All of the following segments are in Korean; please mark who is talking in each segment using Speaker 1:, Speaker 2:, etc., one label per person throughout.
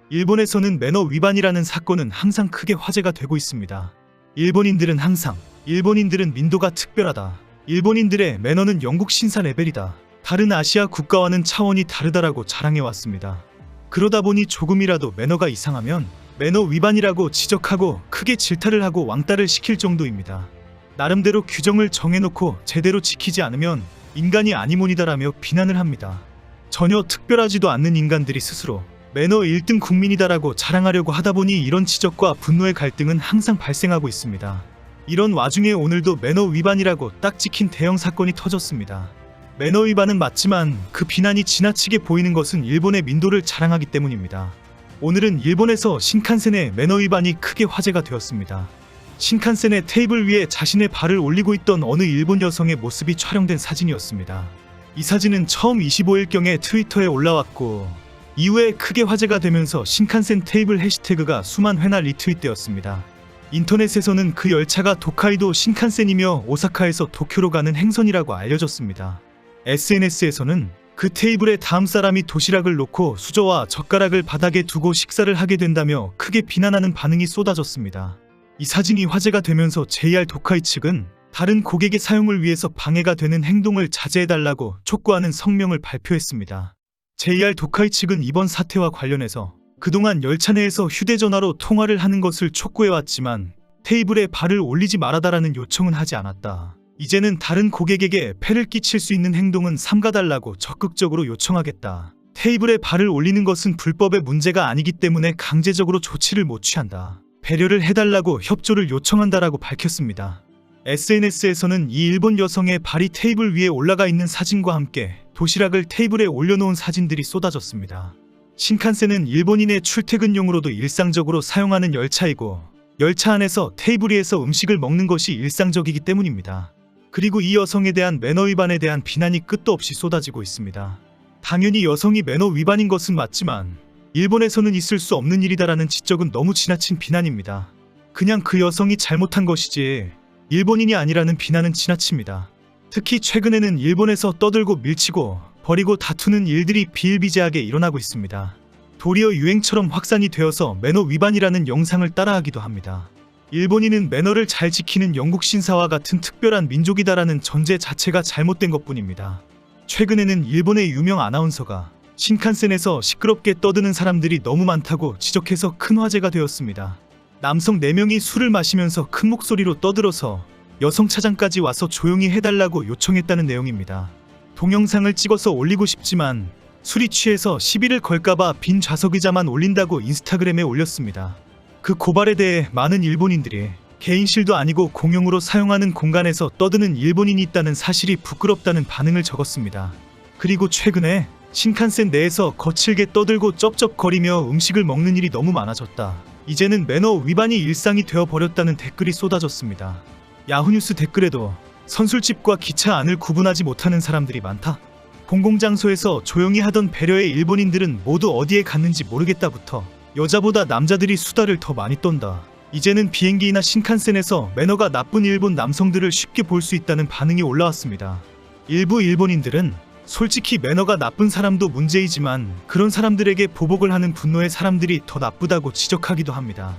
Speaker 1: 일본에서는 매너 위반이라는 사건은 항상 크게 화제가 되고 있습니다. 일본인들은 민도가 특별하다. 일본인들의 매너는 영국 신사 레벨이다. 다른 아시아 국가와는 차원이 다르다라고 자랑해왔습니다. 그러다 보니 조금이라도 매너가 이상하면 매너 위반이라고 지적하고 크게 질타를 하고 왕따를 시킬 정도입니다. 나름대로 규정을 정해놓고 제대로 지키지 않으면 인간이 아니모니다라며 비난을 합니다. 전혀 특별하지도 않는 인간들이 스스로 매너 1등 국민이다라고 자랑하려고 하다보니 이런 지적과 분노의 갈등은 항상 발생하고 있습니다. 이런 와중에 오늘도 매너 위반이라고 딱 찍힌 대형 사건이 터졌습니다. 매너 위반은 맞지만 그 비난이 지나치게 보이는 것은 일본의 민도를 자랑하기 때문입니다. 오늘은 일본에서 신칸센의 매너 위반이 크게 화제가 되었습니다. 신칸센의 테이블 위에 자신의 발을 올리고 있던 어느 일본 여성의 모습이 촬영된 사진이었습니다. 이 사진은 처음 25일경에 트위터에 올라왔고 이후에 크게 화제가 되면서 신칸센 테이블 해시태그가 수만 회나 리트윗되었습니다. 인터넷에서는 그 열차가 도카이도 신칸센이며 오사카에서 도쿄로 가는 행선이라고 알려졌습니다. SNS에서는 그 테이블에 다음 사람이 도시락을 놓고 수저와 젓가락을 바닥에 두고 식사를 하게 된다며 크게 비난하는 반응이 쏟아졌습니다. 이 사진이 화제가 되면서 JR 도카이 측은 다른 고객의 사용을 위해서 방해가 되는 행동을 자제해달라고 촉구하는 성명을 발표했습니다. JR 도카이 측은 이번 사태와 관련해서 그동안 열차 내에서 휴대전화로 통화를 하는 것을 촉구해왔지만 테이블에 발을 올리지 말아달라는 요청은 하지 않았다. 이제는 다른 고객에게 폐를 끼칠 수 있는 행동은 삼가달라고 적극적으로 요청하겠다. 테이블에 발을 올리는 것은 불법의 문제가 아니기 때문에 강제적으로 조치를 못 취한다. 배려를 해달라고 협조를 요청한다라고 밝혔습니다. SNS에서는 이 일본 여성의 발이 테이블 위에 올라가 있는 사진과 함께 도시락을 테이블에 올려놓은 사진들이 쏟아졌습니다. 신칸센은 일본인의 출퇴근용으로도 일상적으로 사용하는 열차이고 열차 안에서 테이블 위에서 음식을 먹는 것이 일상적이기 때문입니다. 그리고 이 여성에 대한 매너 위반에 대한 비난이 끝도 없이 쏟아지고 있습니다. 당연히 여성이 매너 위반인 것은 맞지만 일본에서는 있을 수 없는 일이다라는 지적은 너무 지나친 비난입니다. 그냥 그 여성이 잘못한 것이지 일본인이 아니라는 비난은 지나칩니다. 특히 최근에는 일본에서 떠들고 밀치고 버리고 다투는 일들이 비일비재하게 일어나고 있습니다. 도리어 유행처럼 확산이 되어서 매너 위반이라는 영상을 따라하기도 합니다. 일본인은 매너를 잘 지키는 영국 신사와 같은 특별한 민족이다라는 전제 자체가 잘못된 것뿐입니다. 최근에는 일본의 유명 아나운서가 신칸센에서 시끄럽게 떠드는 사람들이 너무 많다고 지적해서 큰 화제가 되었습니다. 남성 4명이 술을 마시면서 큰 목소리로 떠들어서 여성 차장까지 와서 조용히 해달라고 요청했다는 내용입니다. 동영상을 찍어서 올리고 싶지만 술이 취해서 시비를 걸까봐 빈 좌석 의자만 올린다고 인스타그램에 올렸습니다. 그 고발에 대해 많은 일본인들이 개인실도 아니고 공용으로 사용하는 공간에서 떠드는 일본인이 있다는 사실이 부끄럽다는 반응을 적었습니다. 그리고 최근에 신칸센 내에서 거칠게 떠들고 쩝쩝거리며 음식을 먹는 일이 너무 많아졌다. 이제는 매너 위반이 일상이 되어버렸다는 댓글이 쏟아졌습니다. 야후뉴스 댓글에도 선술집과 기차 안을 구분하지 못하는 사람들이 많다. 공공장소에서 조용히 하던 배려의 일본인들은 모두 어디에 갔는지 모르겠다부터 여자보다 남자들이 수다를 더 많이 떤다. 이제는 비행기나 신칸센에서 매너가 나쁜 일본 남성들을 쉽게 볼 수 있다는 반응이 올라왔습니다. 일부 일본인들은 솔직히 매너가 나쁜 사람도 문제이지만 그런 사람들에게 보복을 하는 분노의 사람들이 더 나쁘다고 지적하기도 합니다.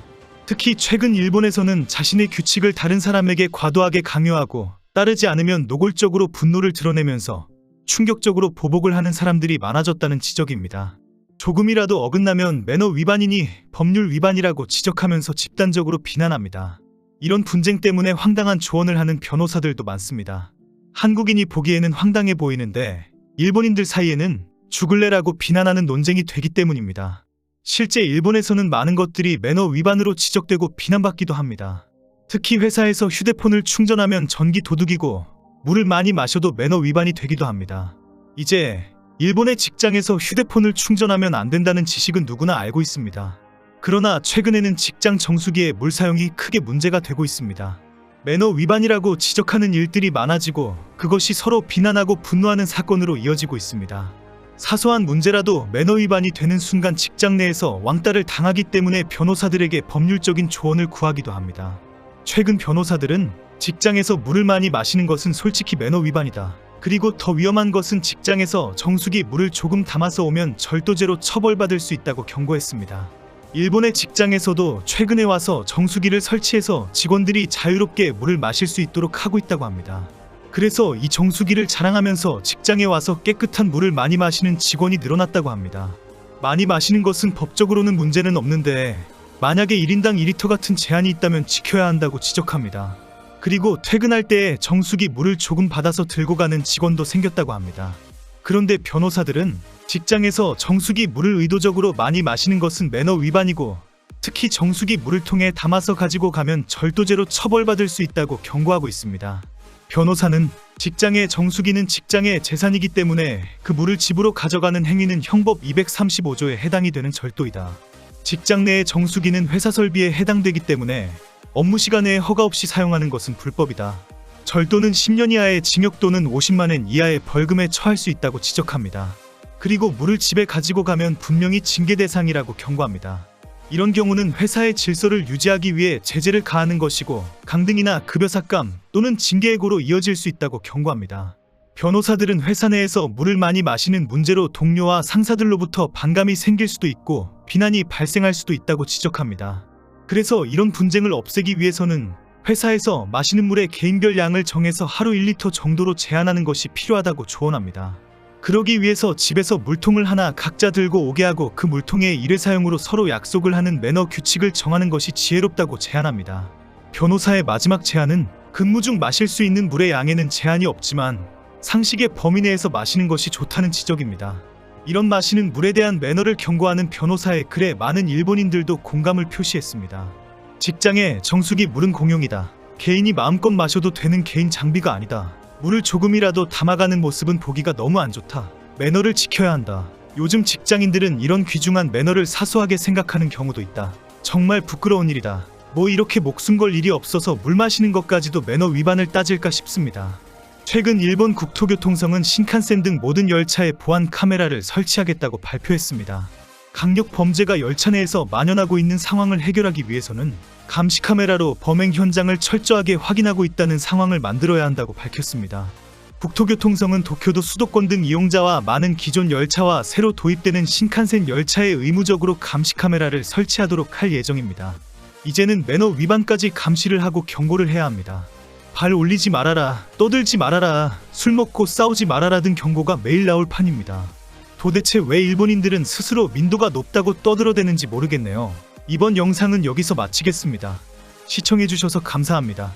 Speaker 1: 특히 최근 일본에서는 자신의 규칙을 다른 사람에게 과도하게 강요하고 따르지 않으면 노골적으로 분노를 드러내면서 충격적으로 보복을 하는 사람들이 많아졌다는 지적입니다. 조금이라도 어긋나면 매너 위반이니 법률 위반이라고 지적하면서 집단적으로 비난합니다. 이런 분쟁 때문에 황당한 조언을 하는 변호사들도 많습니다. 한국인이 보기에는 황당해 보이는데 일본인들 사이에는 죽을래라고 비난하는 논쟁이 되기 때문입니다. 실제 일본에서는 많은 것들이 매너 위반으로 지적되고 비난받기도 합니다. 특히 회사에서 휴대폰을 충전하면 전기 도둑이고 물을 많이 마셔도 매너 위반이 되기도 합니다. 이제 일본의 직장에서 휴대폰을 충전하면 안 된다는 지식은 누구나 알고 있습니다. 그러나 최근에는 직장 정수기의 물 사용이 크게 문제가 되고 있습니다. 매너 위반이라고 지적하는 일들이 많아지고 그것이 서로 비난하고 분노하는 사건으로 이어지고 있습니다. 사소한 문제라도 매너 위반이 되는 순간 직장 내에서 왕따를 당하기 때문에 변호사들에게 법률적인 조언을 구하기도 합니다. 최근 변호사들은 직장에서 물을 많이 마시는 것은 솔직히 매너 위반이다. 그리고 더 위험한 것은 직장에서 정수기 물을 조금 담아서 오면 절도죄로 처벌받을 수 있다고 경고했습니다. 일본의 직장에서도 최근에 와서 정수기를 설치해서 직원들이 자유롭게 물을 마실 수 있도록 하고 있다고 합니다. 그래서 이 정수기를 자랑하면서 직장에 와서 깨끗한 물을 많이 마시는 직원이 늘어났다고 합니다. 많이 마시는 것은 법적으로는 문제는 없는데 만약에 1인당 2리터 같은 제한이 있다면 지켜야 한다고 지적합니다. 그리고 퇴근할 때에 정수기 물을 조금 받아서 들고 가는 직원도 생겼다고 합니다. 그런데 변호사들은 직장에서 정수기 물을 의도적으로 많이 마시는 것은 매너 위반이고 특히 정수기 물을 통에 담아서 가지고 가면 절도죄로 처벌받을 수 있다고 경고하고 있습니다. 변호사는 직장의 정수기는 직장의 재산이기 때문에 그 물을 집으로 가져가는 행위는 형법 235조에 해당이 되는 절도이다. 직장 내의 정수기는 회사 설비에 해당되기 때문에 업무 시간에 허가 없이 사용하는 것은 불법이다. 절도는 10년 이하의 징역 또는 50만 엔 이하의 벌금에 처할 수 있다고 지적합니다. 그리고 물을 집에 가지고 가면 분명히 징계 대상이라고 경고합니다. 이런 경우는 회사의 질서를 유지하기 위해 제재를 가하는 것이고 강등이나 급여 삭감 또는 징계해고로 이어질 수 있다고 경고합니다. 변호사들은 회사 내에서 물을 많이 마시는 문제로 동료와 상사들로부터 반감이 생길 수도 있고 비난이 발생할 수도 있다고 지적합니다. 그래서 이런 분쟁을 없애기 위해서는 회사에서 마시는 물의 개인별 양을 정해서 하루 1리터 정도로 제한하는 것이 필요하다고 조언합니다. 그러기 위해서 집에서 물통을 하나 각자 들고 오게 하고 그 물통에 일회사용으로 서로 약속을 하는 매너 규칙을 정하는 것이 지혜롭다고 제안합니다. 변호사의 마지막 제안은 근무 중 마실 수 있는 물의 양에는 제한이 없지만 상식의 범위 내에서 마시는 것이 좋다는 지적입니다. 이런 마시는 물에 대한 매너를 경고하는 변호사의 글에 많은 일본인들도 공감을 표시했습니다. 직장의 정수기 물은 공용이다. 개인이 마음껏 마셔도 되는 개인 장비가 아니다. 물을 조금이라도 담아가는 모습은 보기가 너무 안 좋다. 매너를 지켜야 한다. 요즘 직장인들은 이런 귀중한 매너를 사소하게 생각하는 경우도 있다. 정말 부끄러운 일이다. 뭐 이렇게 목숨 걸 일이 없어서 물 마시는 것까지도 매너 위반을 따질까 싶습니다. 최근 일본 국토교통성은 신칸센 등 모든 열차에 보안 카메라를 설치하겠다고 발표했습니다. 강력 범죄가 열차 내에서 만연하고 있는 상황을 해결하기 위해서는 감시 카메라로 범행 현장을 철저하게 확인하고 있다는 상황을 만들어야 한다고 밝혔습니다. 국토교통성은 도쿄도 수도권 등 이용자와 많은 기존 열차와 새로 도입되는 신칸센 열차에 의무적으로 감시 카메라를 설치하도록 할 예정입니다. 이제는 매너 위반까지 감시를 하고 경고를 해야 합니다. 발 올리지 말아라, 떠들지 말아라, 술 먹고 싸우지 말아라 등 경고가 매일 나올 판입니다. 도대체 왜 일본인들은 스스로 민도가 높다고 떠들어대는지 모르겠네요. 이번 영상은 여기서 마치겠습니다. 시청해주셔서 감사합니다.